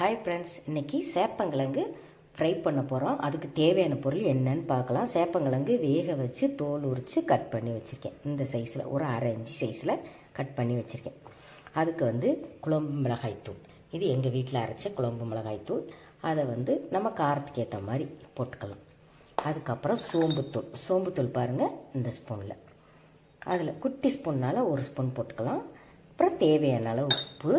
Hi friends, இன்றைக்கி சேப்பங்கிழங்கு fry பண்ண போகிறோம். அதுக்கு தேவையான பொருள் என்னன்னு பார்க்கலாம். சேப்பங்கிழங்கு வேக வச்சு தோல் உரித்து கட் பண்ணி வச்சுருக்கேன். இந்த சைஸில் ஒரு 1/2 இன்ச்சு சைஸில் கட் பண்ணி வச்சுருக்கேன். அதுக்கு குழம்பு மிளகாய்த்தூள், இது எங்கள் வீட்டில் அரைச்ச குழம்பு மிளகாய்த்தூள். அதை நம்ம காரத்துக்கு ஏற்ற மாதிரி போட்டுக்கலாம். அதுக்கப்புறம் சோம்புத்தூள் பாருங்கள், இந்த ஸ்பூனில், அதில் குட்டி ஸ்பூன்னால் 1 ஸ்பூன் போட்டுக்கலாம். அப்புறம் தேவையான அளவு உப்பு,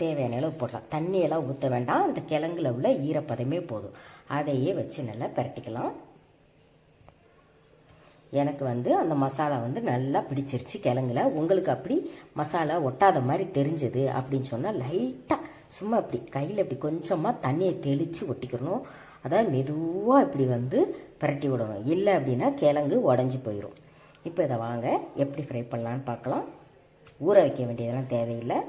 தேவையான அளவு போடலாம். தண்ணியெல்லாம் ஊற்ற வேண்டாம், அந்த கிழங்குல உள்ள ஈரப்பதமே போதும். அதையே வச்சு நல்லா பரட்டிக்கலாம். எனக்கு அந்த மசாலா நல்லா பிடிச்சிருச்சு கிழங்குல. உங்களுக்கு அப்படி மசாலா ஒட்டாத மாதிரி தெரிஞ்சது அப்படின்னு சொன்னால் லைட்டாக சும்மா இப்படி கையில் இப்படி கொஞ்சமாக தண்ணியை தெளித்து ஒட்டிக்கிறணும். அதாவது மெதுவாக இப்படி பரட்டி விடணும். இல்லை அப்படின்னா கிழங்கு உடஞ்சி போயிடும். இப்போ இதை வாங்க எப்படி ஃப்ரை பண்ணலான்னு பார்க்கலாம். ஊற வைக்க வேண்டியதெல்லாம் தேவையில்லை.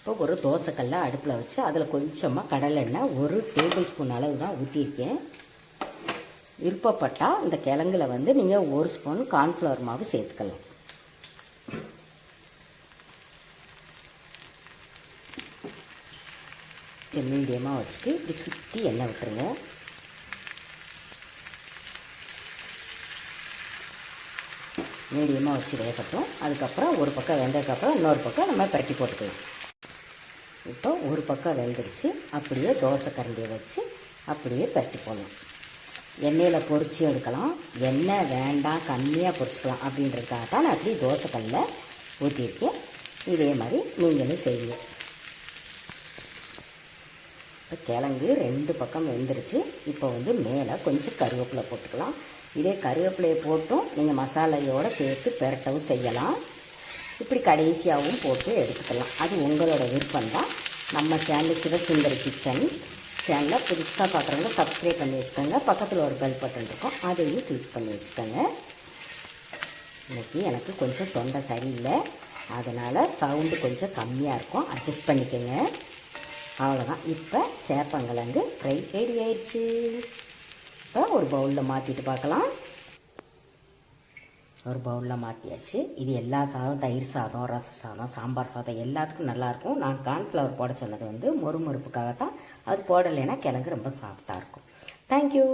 இப்போ ஒரு தோசைக்கல்லை அடுப்பில் வச்சு அதில் கொஞ்சமாக கடலெண்ணெய் 1 டேபிள் ஸ்பூன் அளவு தான் ஊற்றிருக்கேன். விருப்பப்பட்டால் இந்த கிழங்குல நீங்கள் 1 ஸ்பூன் கார்ன்ஃப்ளவர் மாவு சேர்த்துக்கலாம். மீடியமாக வச்சுட்டு இப்படி சுற்றி எண்ணெய் விட்டுருங்க. மீடியமாக வச்சு வேகட்டும். அதுக்கப்புறம் ஒரு பக்கம் வெந்ததுக்கப்புறம் இன்னொரு பக்கம் நம்ம பரட்டி போட்டுக்கலாம். இப்போ ஒரு பக்கம் வெந்துடுச்சு. அப்படியே தோசை கரண்டியை வச்சு அப்படியே பரட்டி போடலாம். எண்ணெயில் பொரிச்சு எடுக்கலாம். எண்ணெய் வேண்டாம், கம்மியாக பொரிச்சிக்கலாம் அப்படின்றதுக்காக தான் நான் அப்படி தோசைக்கல்லில் ஊற்றிருக்கேன். இதே மாதிரி நீங்களும் செய்யுங்க. இப்போ கிழங்கு 2 பக்கம் வெந்துருச்சு. இப்போ மேலே கொஞ்சம் கருவேப்பிலை போட்டுக்கலாம். இதே கருவேப்பிலையை போட்டும் நீங்கள் மசாலையோடு சேர்த்து பெரட்டவும் செய்யலாம். இப்படி கடைசியாகவும் போட்டு எடுத்துக்கலாம். அது உங்களோட விருப்பம் தான். நம்ம சேனல் சிவசுந்தரி கிச்சன் சேனலை புதுசாக பார்க்குறவங்க சப்ஸ்கிரைப் பண்ணி வச்சுக்கோங்க. பக்கத்தில் ஒரு பெல் பட்டன் இருக்கும், அதையும் கிளிக் பண்ணி வச்சுக்கோங்க. இன்றைக்கி எனக்கு கொஞ்சம் தொண்டை சரியில்லை, அதனால் சவுண்டு கொஞ்சம் கம்மியாக இருக்கும், அட்ஜஸ்ட் பண்ணிக்கோங்க. அவ்வளோதான். இப்போ சேப்பங்கிழங்கு ஃப்ரை ரெடி ஆயிடுச்சு. இப்போ ஒரு பவுலில் மாற்றிட்டு பார்க்கலாம். ஒரு பவுலில் மாற்றியாச்சு. இது எல்லா சாதம், தயிர் சாதம், ரச சாதம், சாம்பார் சாதம் எல்லாத்துக்கும் நல்லாயிருக்கும். நான் கார்ன்ஃப்ளவர் போட சொன்னது மொறுமொறுப்புக்காக தான். அது போடலைன்னா கிழங்கு ரொம்ப சாஃப்டாக இருக்கும். தேங்க்யூ.